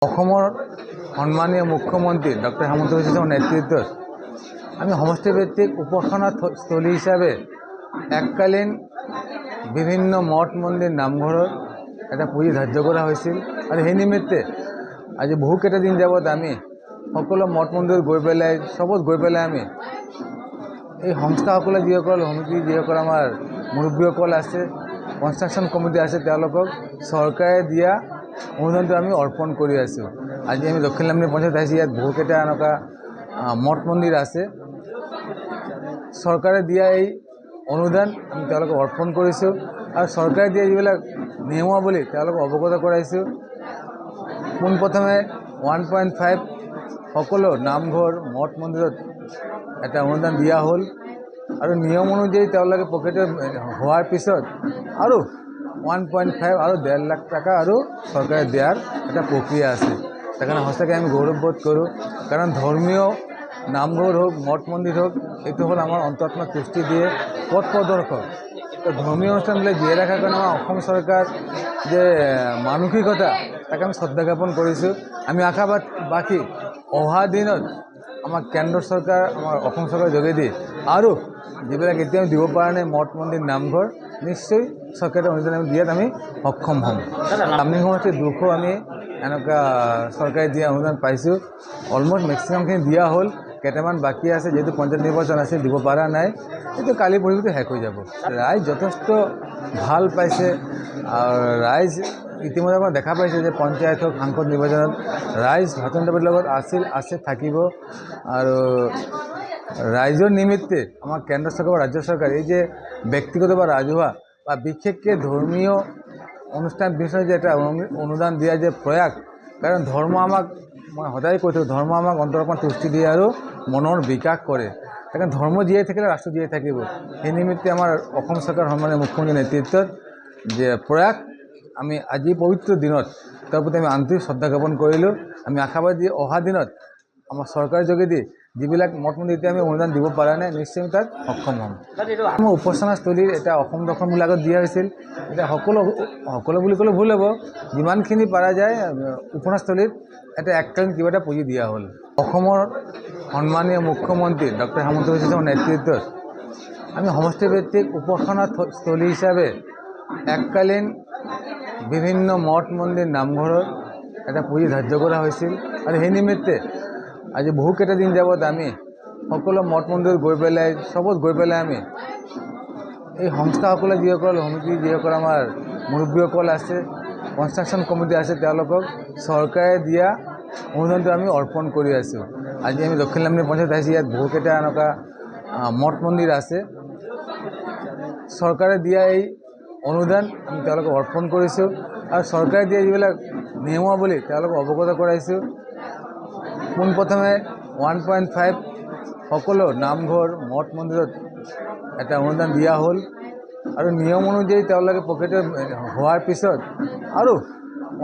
অসমৰ সন্মানীয় মুখ্যমন্ত্ৰী ডক্টৰ হেমন্ত বিশ্ব শৰ্মাৰ নেতৃত্বত আমি সমষ্টিভিত্তিক উপাসনা স্থলী হিচাপে এককালীন বিভিন্ন মঠ মন্দিৰ নামঘৰৰ এটা পুঁজি ধাৰ্য কৰা হৈছিল আৰু সেই নিমিত্তে আজি বহুকেইটা দিন যাবত আমি সকলো মঠ মন্দিৰত গৈ পেলাই আমি এই সংস্থাসকলে যিসকল সমিতি যিসকল আমাৰ মুৰব্বীসকল আছে কনষ্ট্ৰাকশ্যন কমিটি আছে তেওঁলোকক চৰকাৰে দিয়া অনুদানটো আমি অৰ্পণ কৰি আছোঁ। আজি আমি দক্ষিণ লামডিং পঞ্চায়ত আহিছোঁ। ইয়াত বহুকেইটা এনেকুৱা মঠ মন্দিৰ আছে। চৰকাৰে দিয়া এই অনুদান আমি তেওঁলোকক অৰ্পণ কৰিছোঁ আৰু চৰকাৰে দিয়া যিবিলাক নিয়মাৱলী তেওঁলোকক অৱগত কৰাইছোঁ। পোনপ্ৰথমে 1.5 সকলো নামঘৰ মঠ মন্দিৰত এটা অনুদান দিয়া হ'ল আৰু নিয়ম অনুযায়ী তেওঁলোকে পকেটে হোৱাৰ পিছত আৰু 1.5 আৰু 1.5 লাখ টকা আৰু চৰকাৰে দিয়াৰ এটা প্ৰক্ৰিয়া আছে। সেইকাৰণে সঁচাকৈ আমি গৌৰৱবোধ কৰোঁ, কাৰণ ধৰ্মীয় নামঘৰ হোক মঠ মন্দিৰ হোক এইটো হ'ল আমাৰ অন্তৰাত্মাক পুষ্টি দিয়ে পথ প্ৰদৰ্শক। তো ধৰ্মীয় অনুষ্ঠানবিলাক জীয়াই ৰখাৰ কাৰণে আমাৰ অসম চৰকাৰ যে মানসিকতা তাক আমি শ্ৰদ্ধা জ্ঞাপন কৰিছোঁ। আমি আশাবাদী অহা দিনত আমাৰ কেন্দ্ৰ চৰকাৰ আমাৰ অসম চৰকাৰৰ যোগেদি আৰু যিবিলাক এতিয়া দিব পৰা নাই মঠ মন্দিৰ নামঘৰ নিশ্চয় চৰকাৰে অনুদান আমি দিয়াত আমি সক্ষম হ'ম। লামডিং সমষ্টিৰ 200 আমি এনেকুৱা চৰকাৰে দিয়া অনুদান পাইছোঁ। অলমষ্ট মেক্সিমামখিনি দিয়া হ'ল, কেইটামান বাকী আছে, যিহেতু পঞ্চায়ত নিৰ্বাচন আছে দিব পৰা নাই। এইটো কালি পৰহিতে শেষ হৈ যাব। ৰাইজ যথেষ্ট ভাল পাইছে আৰু ৰাইজ ইতিমধ্যে আমাৰ দেখা পাইছে যে পঞ্চায়ত হওক সাংসদ নিৰ্বাচনত ৰাইজ ভাৰতীয় লগত আছে থাকিব আৰু ৰাইজৰ নিমিত্তে আমাৰ কেন্দ্ৰ চৰকাৰ বা ৰাজ্য চৰকাৰ এই যে ব্যক্তিগত বা ৰাজহুৱা বা বিশেষকৈ ধৰ্মীয় অনুষ্ঠান বিষয়ে যে এটা অনুদান দিয়া যে প্ৰয়াস, কাৰণ ধৰ্ম আমাক মই সদায় কৈ থাকোঁ ধৰ্ম আমাক অন্তৰপণ তুষ্টি দিয়ে আৰু মনৰ বিকাশ কৰে। সেইকাৰণে ধৰ্ম জীয়াই থাকিলে ৰাষ্ট্ৰ জীয়াই থাকিব। সেই নিমিত্তে আমাৰ অসম চৰকাৰ সন্মানীয় মুখ্যমন্ত্ৰীৰ নেতৃত্বত যে প্ৰয়াস আমি আজি পবিত্ৰ দিনত তাৰ প্ৰতি আমি আন্তৰিক শ্ৰদ্ধা জ্ঞাপন কৰিলোঁ। আমি আশাবাদী অহা দিনত আমাৰ চৰকাৰৰ যোগেদি যিবিলাক মঠ মন্দিৰ এতিয়া আমি অনুদান দিব পৰা নাই নিশ্চয় তাত সক্ষম হ'ম। আমাৰ উপাসনাস্থলীৰ এটা অসম দৰ্শন বুলি আগত দিয়া হৈছিল। এতিয়া সকলো বুলি ক'লে ভুল হ'ব, যিমানখিনি পৰা যায় উপাসনাস্থলীত এটা এককালীন কিবা এটা পুঁজি দিয়া হ'ল। অসমৰ সন্মানীয় মুখ্যমন্ত্ৰী ডক্টৰ হেমন্ত বিশ্ব শৰ্মাৰ নেতৃত্বত আমি সমষ্টিভিত্তিক উপাসনা স্থলী হিচাপে এককালীন বিভিন্ন মঠ মন্দিৰ নামঘৰৰ এটা পুঁজি ধাৰ্য কৰা হৈছিল আৰু সেই নিমিত্তে আজি বহুকেইটা দিন যাবত আমি সকলো মঠ মন্দিৰত গৈ পেলাই আমি এই সংস্থাসকলে যিসকল সমিতি যিসকল আমাৰ মুৰব্বীসকল আছে কনষ্ট্ৰাকশ্যন কমিটি আছে তেওঁলোকক চৰকাৰে দিয়া অনুদানটো আমি অৰ্পণ কৰি আছোঁ। আজি আমি দক্ষিণ লামডিং পঞ্চায়ত আহিছোঁ। ইয়াত বহুকেইটা এনেকুৱা মঠ মন্দিৰ আছে। চৰকাৰে দিয়া এই অনুদান আমি তেওঁলোকক অৰ্পণ কৰিছোঁ আৰু চৰকাৰে দিয়া যিবিলাক নিয়মাৱলী তেওঁলোকক অৱগত কৰাইছোঁ। পোনপ্ৰথমে 1.5 সকলো নামঘৰ মঠ মন্দিৰত এটা অনুদান দিয়া হ'ল আৰু নিয়ম অনুযায়ী তেওঁলোকে পকেটে হোৱাৰ পিছত আৰু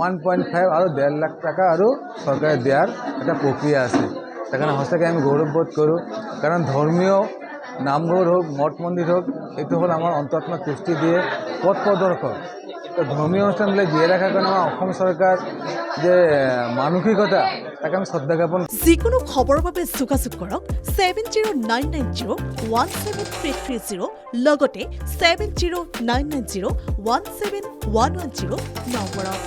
1.5 আৰু 1.5 লাখ টকা আৰু চৰকাৰে দিয়াৰ এটা প্ৰক্ৰিয়া আছে। সেইকাৰণে সঁচাকৈ আমি গৌৰৱবোধ কৰোঁ, কাৰণ ধৰ্মীয় নামঘৰ হোক মঠ মন্দিৰ হোক এইটো হ'ল আমাৰ অন্তৰাত্মাক পুষ্টি দিয়ে পথ প্ৰদৰ্শক। তো ধৰ্মীয় অনুষ্ঠানবিলাক জীয়াই ৰখাৰ কাৰণে আমাৰ অসম চৰকাৰ যে মানসিকতা তাক আমি শ্ৰদ্ধা জ্ঞাপন। যিকোনো খবৰৰ বাবে যোগাযোগ কৰক 7099017330 লগতে 7099017110 নম্বৰত।